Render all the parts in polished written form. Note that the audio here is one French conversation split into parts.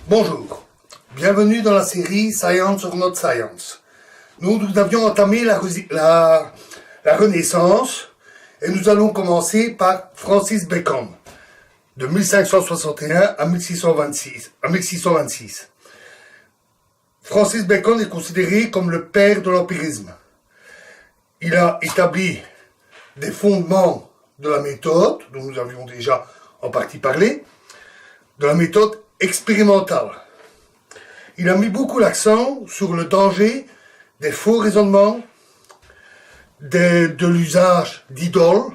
Bonjour, bienvenue dans la série Science or Not Science. Nous avions entamé la Renaissance et nous allons commencer par Francis Bacon, de 1561 à 1626. Francis Bacon est considéré comme le père de l'empirisme. Il a établi des fondements de la méthode, dont nous avions déjà en partie parlé, de la méthode expérimentale. Il a mis beaucoup l'accent sur le danger des faux raisonnements, de l'usage d'idoles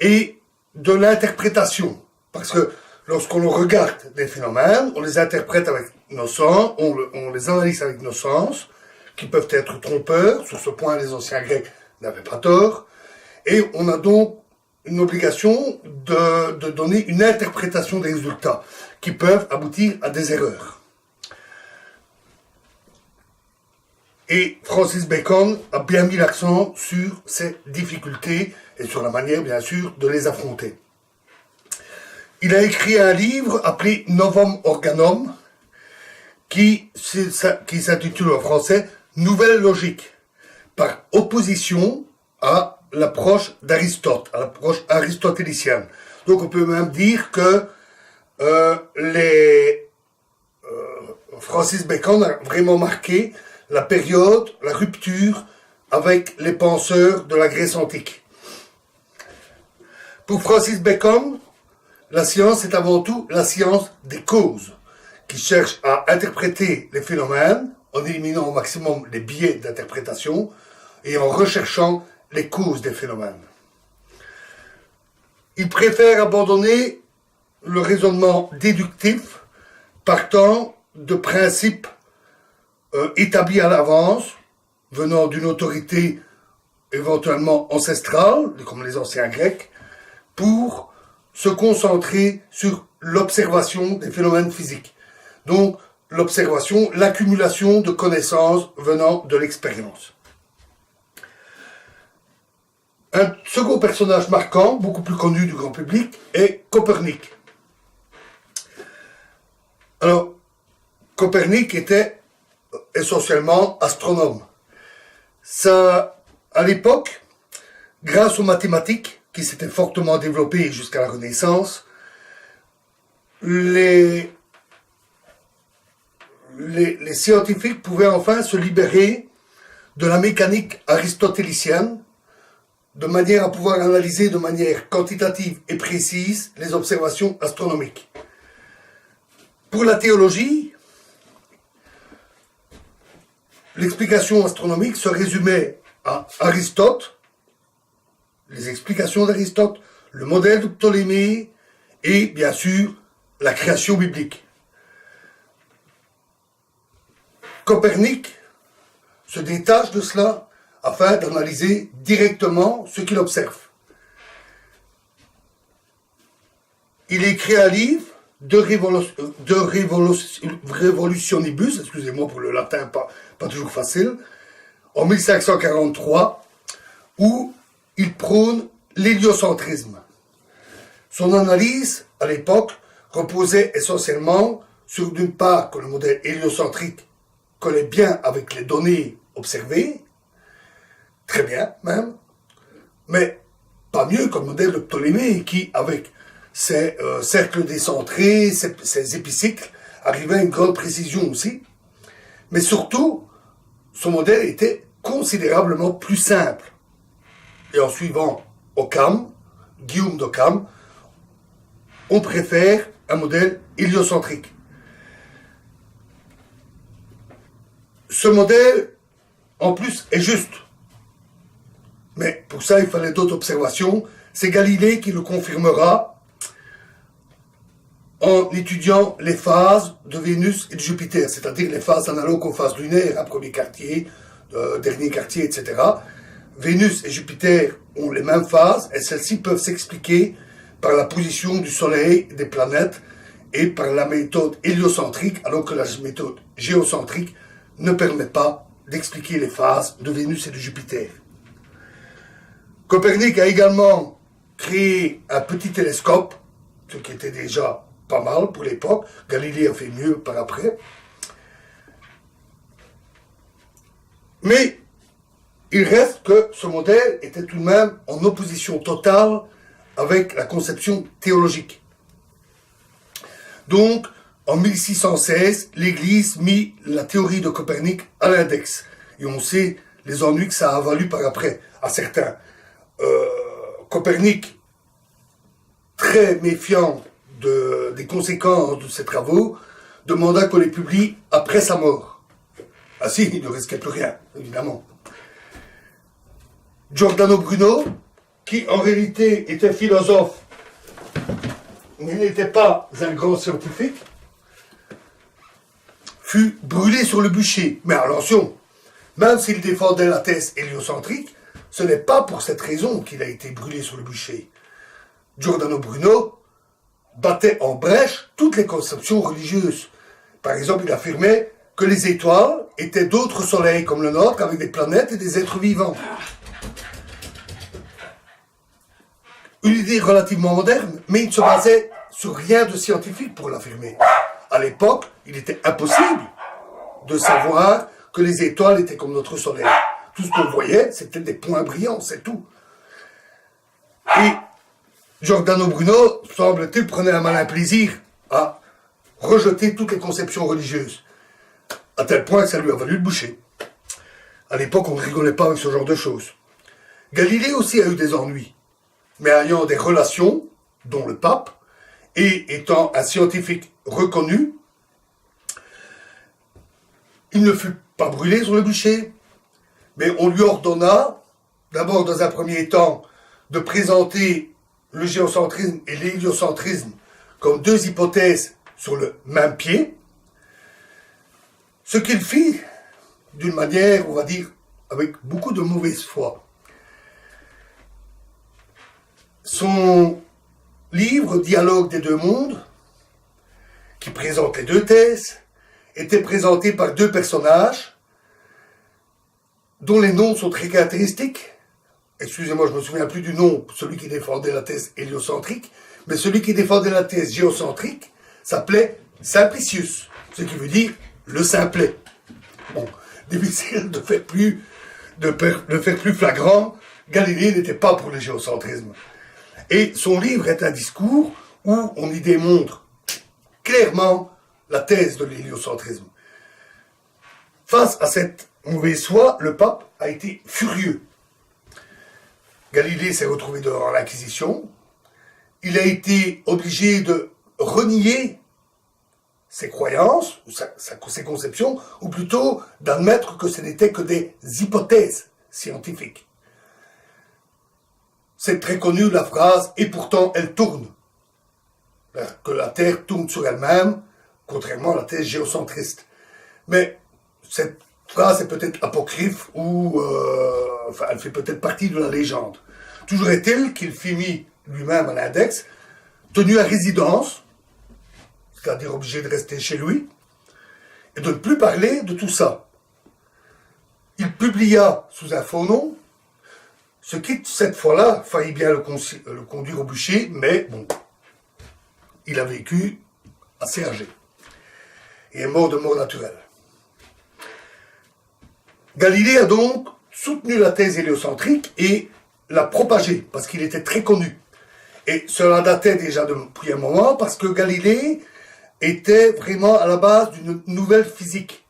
et de l'interprétation. Parce que lorsqu'on regarde des phénomènes, on les interprète avec nos sens, on les analyse avec nos sens, qui peuvent être trompeurs. Sur ce point, les anciens Grecs n'avaient pas tort. Et on a donc une obligation de donner une interprétation des résultats qui peuvent aboutir à des erreurs. Et Francis Bacon a bien mis l'accent sur ces difficultés et sur la manière, bien sûr, de les affronter. Il a écrit un livre appelé Novum Organum, qui s'intitule en français Nouvelle logique, par opposition à l'approche d'Aristote, à l'approche aristotélicienne. Donc on peut même dire que Francis Bacon a vraiment marqué la période, la rupture avec les penseurs de la Grèce antique. Pour Francis Bacon, la science est avant tout la science des causes, qui cherche à interpréter les phénomènes en éliminant au maximum les biais d'interprétation et en recherchant les causes des phénomènes. Il préfère abandonner le raisonnement déductif partant de principes établis à l'avance, venant d'une autorité éventuellement ancestrale, comme les anciens Grecs, pour se concentrer sur l'observation des phénomènes physiques. Donc, l'observation, l'accumulation de connaissances venant de l'expérience. Un second personnage marquant, beaucoup plus connu du grand public, est Copernic. Alors, Copernic était essentiellement astronome. À l'époque, grâce aux mathématiques, qui s'étaient fortement développées jusqu'à la Renaissance, les scientifiques pouvaient enfin se libérer de la mécanique aristotélicienne, de manière à pouvoir analyser de manière quantitative et précise les observations astronomiques. Pour la théologie, l'explication astronomique se résumait à Aristote, les explications d'Aristote, le modèle de Ptolémée et bien sûr la création biblique. Copernic se détache de cela afin d'analyser directement ce qu'il observe. Il écrit un livre de Revolutionibus, excusez-moi pour le latin pas toujours facile, en 1543, où il prône l'héliocentrisme. Son analyse, à l'époque, reposait essentiellement sur, d'une part, que le modèle héliocentrique collait bien avec les données observées, très bien même, mais pas mieux que le modèle de Ptolémée qui, avec ses cercles décentrés, ses épicycles, arrivait à une grande précision aussi. Mais surtout, son modèle était considérablement plus simple. Et en suivant Occam, Guillaume d'Occam, on préfère un modèle héliocentrique. Ce modèle, en plus, est juste. Mais pour ça, il fallait d'autres observations. C'est Galilée qui le confirmera en étudiant les phases de Vénus et de Jupiter, c'est-à-dire les phases analogues aux phases lunaires, un premier quartier, dernier quartier, etc. Vénus et Jupiter ont les mêmes phases, et celles-ci peuvent s'expliquer par la position du Soleil, des planètes, et par la méthode héliocentrique, alors que la méthode géocentrique ne permet pas d'expliquer les phases de Vénus et de Jupiter. Copernic a également créé un petit télescope, ce qui était déjà pas mal pour l'époque. Galilée a fait mieux par après. Mais il reste que ce modèle était tout de même en opposition totale avec la conception théologique. Donc, en 1616, l'Église mit la théorie de Copernic à l'index. Et on sait les ennuis que ça a valu par après à certains. Copernic, très méfiant des conséquences de ses travaux, demanda qu'on les publie après sa mort. Ah si, il ne risquait plus rien, évidemment. Giordano Bruno, qui en réalité était philosophe, mais n'était pas un grand scientifique, fut brûlé sur le bûcher. Mais attention, même s'il défendait la thèse héliocentrique, ce n'est pas pour cette raison qu'il a été brûlé sur le bûcher. Giordano Bruno battait en brèche toutes les conceptions religieuses. Par exemple, il affirmait que les étoiles étaient d'autres soleils comme le nôtre, avec des planètes et des êtres vivants. Une idée relativement moderne, mais il se basait sur rien de scientifique pour l'affirmer. À l'époque, il était impossible de savoir que les étoiles étaient comme notre soleil. Tout ce qu'on voyait, c'était des points brillants, c'est tout. Et Giordano Bruno, semble-t-il, prenait un malin plaisir à rejeter toutes les conceptions religieuses, à tel point que ça lui a valu le bûcher. À l'époque, on ne rigolait pas avec ce genre de choses. Galilée aussi a eu des ennuis, mais ayant des relations, dont le pape, et étant un scientifique reconnu, il ne fut pas brûlé sur le bûcher, mais on lui ordonna, d'abord dans un premier temps, de présenter le géocentrisme et l'héliocentrisme comme deux hypothèses sur le même pied, ce qu'il fit d'une manière, on va dire, avec beaucoup de mauvaise foi. Son livre « Dialogue des deux mondes », qui présente les deux thèses, était présenté par deux personnages dont les noms sont très caractéristiques. Excusez-moi, je ne me souviens plus du nom, celui qui défendait la thèse héliocentrique, mais celui qui défendait la thèse géocentrique s'appelait Simplicius, ce qui veut dire le simplet. Bon, difficile de faire plus flagrant, Galilée n'était pas pour le géocentrisme. Et son livre est un discours où on y démontre clairement la thèse de l'héliocentrisme. Face à cette mauvaise foi, le pape a été furieux. Galilée s'est retrouvé devant l'Inquisition. Il a été obligé de renier ses croyances, ses conceptions, ou plutôt d'admettre que ce n'étaient que des hypothèses scientifiques. C'est très connu la phrase « et pourtant elle tourne », que la Terre tourne sur elle-même, contrairement à la thèse géocentriste. Mais cette phrase est peut-être apocryphe ou elle fait peut-être partie de la légende. Toujours est-il qu'il fut mis lui-même à l'index, tenu à résidence, c'est-à-dire obligé de rester chez lui, et de ne plus parler de tout ça. Il publia sous un faux nom, ce qui, cette fois-là, faillit bien le conduire au bûcher, mais bon, il a vécu assez âgé et est mort de mort naturelle. Galilée a donc soutenu la thèse héliocentrique et l'a propagée, parce qu'il était très connu. Et cela datait déjà depuis un moment, parce que Galilée était vraiment à la base d'une nouvelle physique.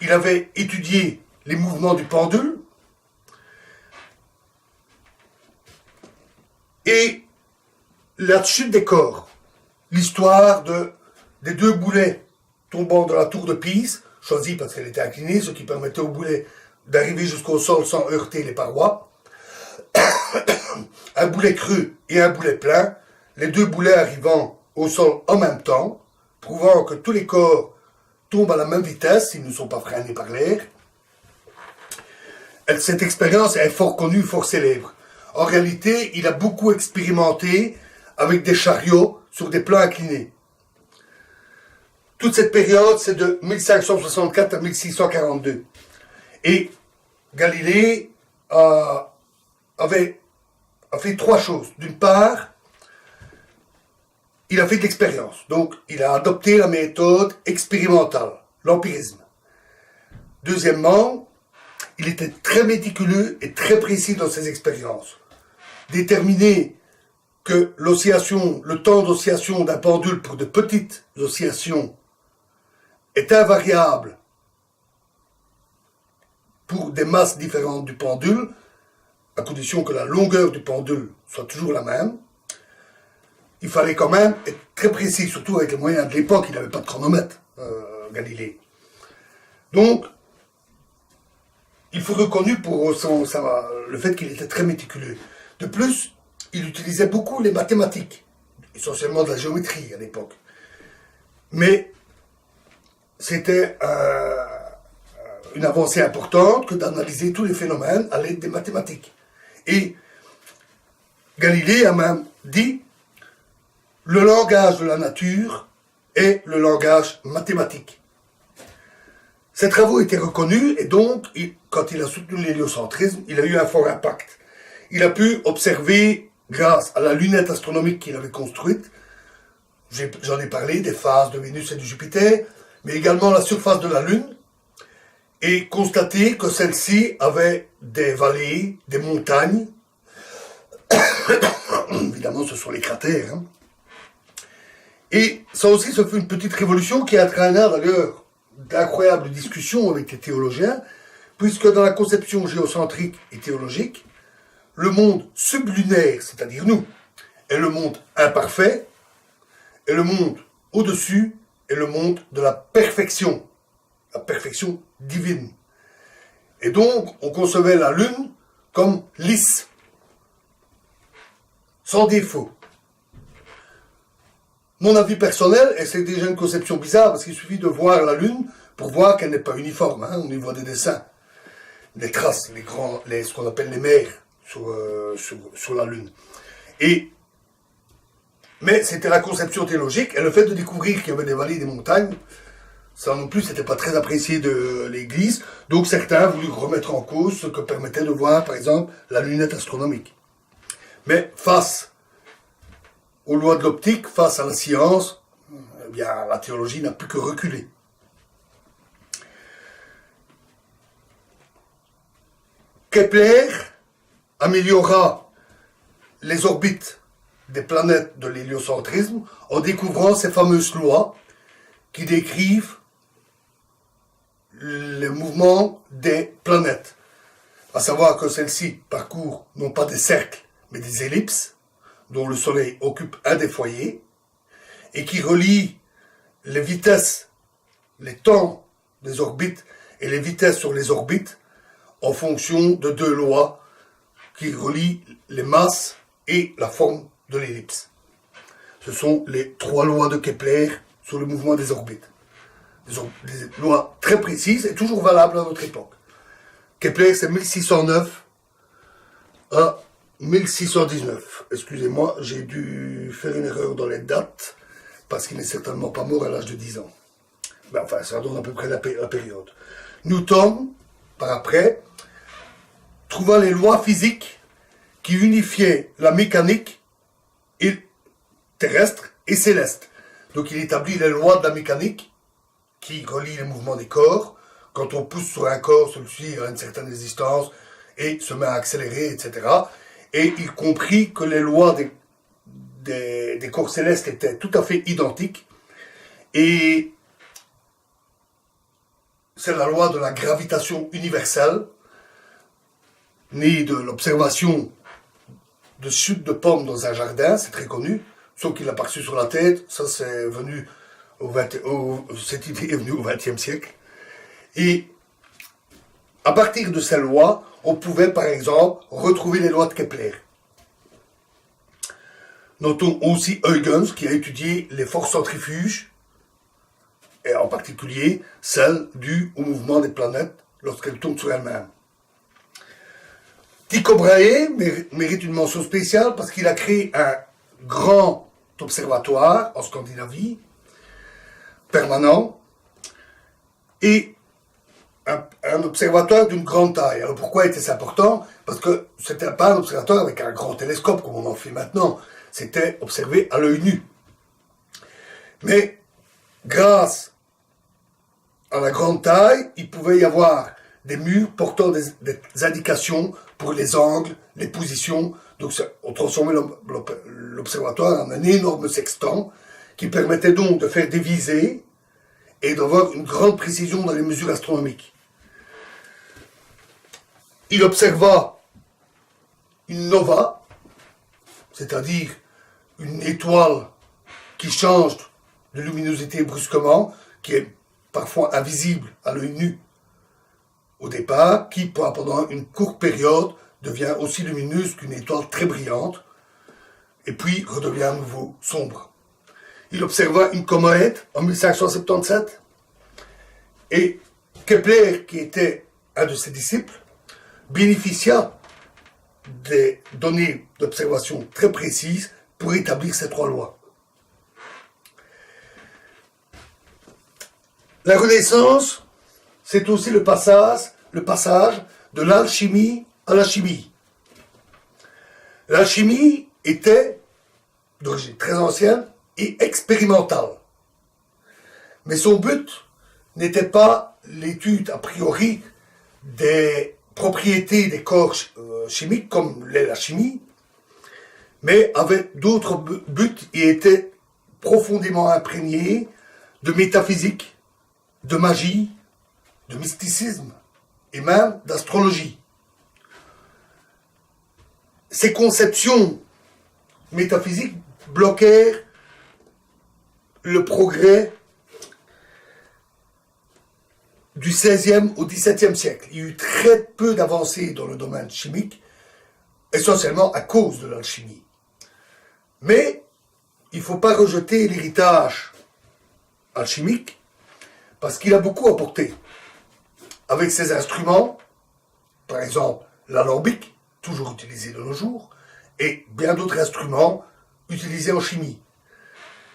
Il avait étudié les mouvements du pendule et la chute des corps. L'histoire des deux boulets tombant de la tour de Pise, choisie parce qu'elle était inclinée, ce qui permettait au boulet d'arriver jusqu'au sol sans heurter les parois. Un boulet creux et un boulet plein, les deux boulets arrivant au sol en même temps, prouvant que tous les corps tombent à la même vitesse s'ils ne sont pas freinés par l'air. Cette expérience est fort connue, fort célèbre. En réalité, il a beaucoup expérimenté avec des chariots sur des plans inclinés. Toute cette période, c'est de 1564 à 1642. Et Galilée a fait trois choses. D'une part, il a fait de l'expérience. Donc, il a adopté la méthode expérimentale, l'empirisme. Deuxièmement, il était très méticuleux et très précis dans ses expériences. Déterminer que l'oscillation, le temps d'oscillation d'un pendule pour de petites oscillations est invariable pour des masses différentes du pendule, à condition que la longueur du pendule soit toujours la même, il fallait quand même être très précis, surtout avec les moyens de l'époque, il n'avait pas de chronomètre, Galilée. Donc, il faut reconnu pour le fait qu'il était très méticuleux. De plus, il utilisait beaucoup les mathématiques, essentiellement de la géométrie à l'époque. Mais c'était une avancée importante que d'analyser tous les phénomènes à l'aide des mathématiques. Et Galilée a même dit « Le langage de la nature est le langage mathématique ». Ces travaux étaient reconnus et donc, quand il a soutenu l'héliocentrisme, il a eu un fort impact. Il a pu observer, grâce à la lunette astronomique qu'il avait construite, j'en ai parlé, des phases de Vénus et de Jupiter, mais également la surface de la Lune, et constater que celle-ci avait des vallées, des montagnes. Évidemment, ce sont les cratères. Hein. Et ça aussi, ça fait une petite révolution qui entraîna d'ailleurs d'incroyables discussions avec les théologiens, puisque dans la conception géocentrique et théologique, le monde sublunaire, c'est-à-dire nous, est le monde imparfait, et le monde au-dessus est le monde de la perfection divine. Et donc, on concevait la Lune comme lisse, sans défaut. Mon avis personnel, et c'est déjà une conception bizarre, parce qu'il suffit de voir la Lune pour voir qu'elle n'est pas uniforme, hein, on y voit des dessins, des traces, ce qu'on appelle les mers sur la Lune. Mais c'était la conception théologique, et le fait de découvrir qu'il y avait des vallées et des montagnes, ça non plus, c'était pas très apprécié de l'Église, donc certains voulaient remettre en cause ce que permettait de voir, par exemple, la lunette astronomique. Mais face aux lois de l'optique, face à la science, eh bien, la théologie n'a plus que reculer. Kepler améliora les orbites des planètes de l'héliocentrisme en découvrant ces fameuses lois qui décrivent le mouvement des planètes. À savoir que celles-ci parcourent non pas des cercles, mais des ellipses, dont le Soleil occupe un des foyers, et qui relient les vitesses, les temps des orbites et les vitesses sur les orbites en fonction de deux lois qui relient les masses et la forme de l'ellipse. Ce sont les trois lois de Kepler sur le mouvement des orbites. Des lois très précises et toujours valables à notre époque. Kepler, c'est 1609 à 1619. Excusez-moi, j'ai dû faire une erreur dans les dates, parce qu'il n'est certainement pas mort à l'âge de 10 ans. Mais enfin, ça donne à peu près la période. Newton, par après, trouva les lois physiques qui unifiaient la mécanique terrestre et céleste. Donc il établit les lois de la mécanique qui relient les mouvements des corps. Quand on pousse sur un corps, celui-ci a une certaine résistance et se met à accélérer, etc. Et il comprit que les lois des corps célestes étaient tout à fait identiques. Et c'est la loi de la gravitation universelle, née de l'observation de chutes de pommes dans un jardin, c'est très connu, sauf qu'il l'a pas reçu sur la tête, ça c'est venu cette idée est venue au XXe siècle. Et à partir de ces lois, on pouvait par exemple retrouver les lois de Kepler. Notons aussi Huygens qui a étudié les forces centrifuges, et en particulier celles dues au mouvement des planètes lorsqu'elles tournent sur elles-mêmes. Tycho Brahe mérite une mention spéciale parce qu'il a créé un grand observatoire en Scandinavie, permanent, et un observatoire d'une grande taille. Alors pourquoi était-ce important? Parce que c'était pas un observatoire avec un grand télescope comme on en fait maintenant. C'était observé à l'œil nu. Mais grâce à la grande taille, il pouvait y avoir des murs portant des indications pour les angles, les positions. Donc on transformait l'observatoire en un énorme sextant qui permettait donc de faire des visées et d'avoir une grande précision dans les mesures astronomiques. Il observa une nova, c'est-à-dire une étoile qui change de luminosité brusquement, qui est parfois invisible à l'œil nu au départ, qui pendant une courte période devient aussi lumineuse qu'une étoile très brillante, et puis redevient à nouveau sombre. Il observa une comète en 1577, et Kepler, qui était un de ses disciples, bénéficia des données d'observation très précises pour établir ces trois lois. La Renaissance, c'est aussi le passage de l'alchimie à la chimie. L'alchimie était d'origine très ancienne et expérimentale. Mais son but n'était pas l'étude a priori des propriétés des corps chimiques, comme l'est la chimie, mais avait d'autres buts et était profondément imprégné de métaphysique, de magie, de mysticisme et même d'astrologie. Ces conceptions métaphysiques bloquèrent le progrès du XVIe au XVIIe siècle. Il y a eu très peu d'avancées dans le domaine chimique, essentiellement à cause de l'alchimie. Mais il ne faut pas rejeter l'héritage alchimique, parce qu'il a beaucoup apporté. Avec ses instruments, par exemple l'alambic, toujours utilisé de nos jours, et bien d'autres instruments utilisés en chimie.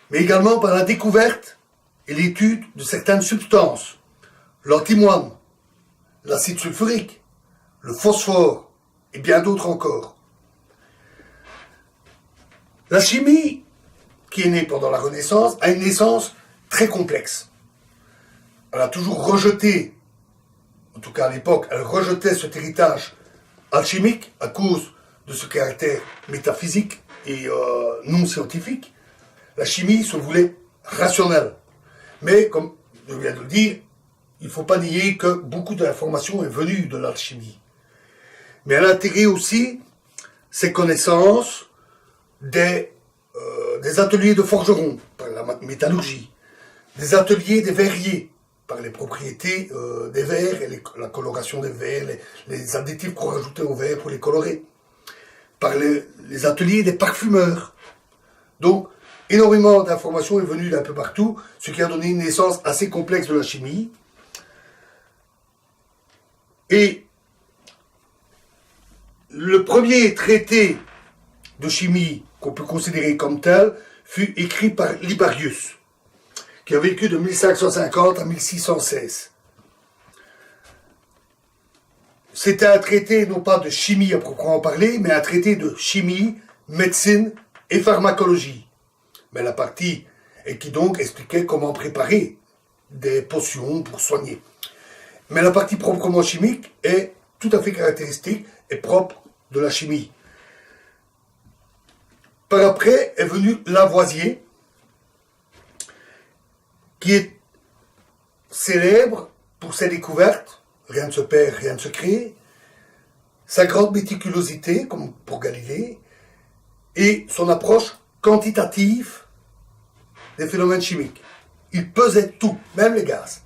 Mais également par la découverte et l'étude de certaines substances, l'antimoine, l'acide sulfurique, le phosphore, et bien d'autres encore. La chimie, qui est née pendant la Renaissance, a une naissance très complexe. Elle a toujours rejeté, en tout cas à l'époque, elle rejetait cet héritage alchimique à cause de ce caractère métaphysique et non scientifique. La chimie se voulait rationnelle. Mais, comme je viens de le dire, il ne faut pas nier que beaucoup de l'information est venue de l'alchimie. Mais elle a intégré aussi ses connaissances des ateliers de forgerons, par la métallurgie, des ateliers des verriers, par les propriétés des verres et la coloration des verres, les additifs qu'on rajoutait aux verres pour les colorer, par les ateliers des parfumeurs. Donc, énormément d'informations est venue d'un peu partout, ce qui a donné une naissance assez complexe de la chimie. Et le premier traité de chimie qu'on peut considérer comme tel fut écrit par Libarius, qui a vécu de 1550 à 1616. C'était un traité non pas de chimie à proprement parler, mais un traité de chimie, médecine et pharmacologie. Mais la partie et qui donc expliquait comment préparer des potions pour soigner. Mais la partie proprement chimique est tout à fait caractéristique et propre de la chimie. Par après est venu Lavoisier, qui est célèbre pour ses découvertes, rien ne se perd, rien ne se crée, sa grande méticulosité, comme pour Galilée, et son approche quantitative des phénomènes chimiques. Il pesait tout, même les gaz.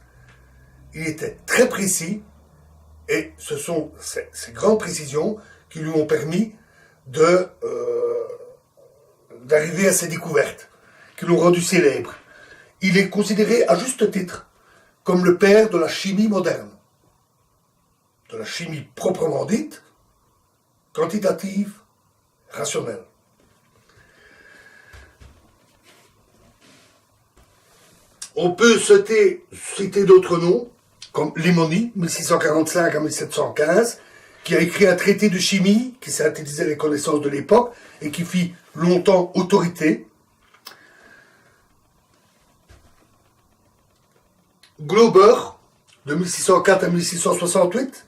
Il était très précis, et ce sont ces grandes précisions qui lui ont permis d'arriver à ses découvertes, qui l'ont rendu célèbre. Il est considéré à juste titre comme le père de la chimie moderne, de la chimie proprement dite, quantitative, rationnelle. On peut citer d'autres noms, comme Limoni, 1645 à 1715, qui a écrit un traité de chimie qui synthétisait les connaissances de l'époque et qui fit longtemps autorité. Glauber, de 1604 à 1668,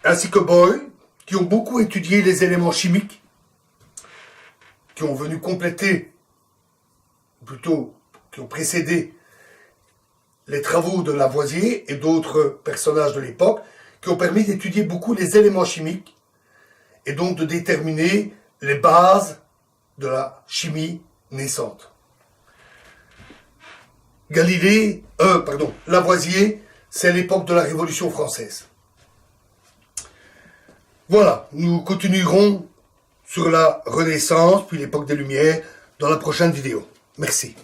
ainsi que Boyle, qui ont beaucoup étudié les éléments chimiques, qui ont venu compléter, plutôt, qui ont précédé les travaux de Lavoisier et d'autres personnages de l'époque, qui ont permis d'étudier beaucoup les éléments chimiques et donc de déterminer les bases de la chimie naissante. Lavoisier, c'est l'époque de la Révolution française. Voilà, nous continuerons sur la Renaissance, puis l'époque des Lumières, dans la prochaine vidéo. Merci.